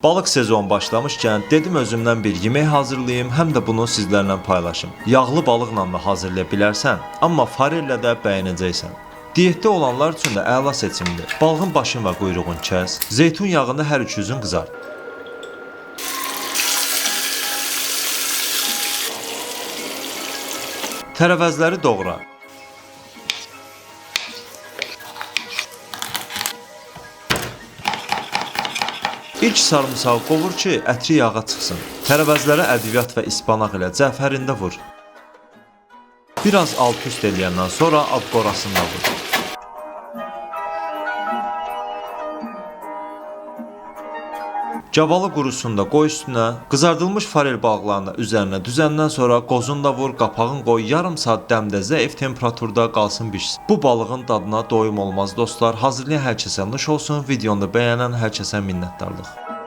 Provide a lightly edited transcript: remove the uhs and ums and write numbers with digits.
Balıq sezon başlamışkən dedim özümdən bir yemək hazırlayayım, həm də bunu sizlərlə paylaşım. Yağlı balıqla da hazırlaya bilərsən, amma farellə də bəyənəcəksən. Diyetdə olanlar üçün də əla seçimdir. Balığın başını və quyruğunu kəs, zeytun yağında hər üç yüzün qızart. Tərəvəzləri doğra. İlk sarımsağı qovur ki, ətri yağa çıxsın. Tərəvəzlərə ədviyyat və ispanaq ilə cəfərində vur. Biraz alt-üst eləyəndən sonra abqorasını da vur. Cavalı qurusunu da qoy üstünə, qızardılmış farel balıqlarını da üzərinə düzəndən sonra qozunu da vur, qapağını qoy, yarım saat dəmdə zəif temperaturda qalsın bişsin. Bu balığın dadına doyum olmaz dostlar. Hazırlayan hər kəsə nuş olsun, videonu da bəyənən hər kəsə minnətdarlıq.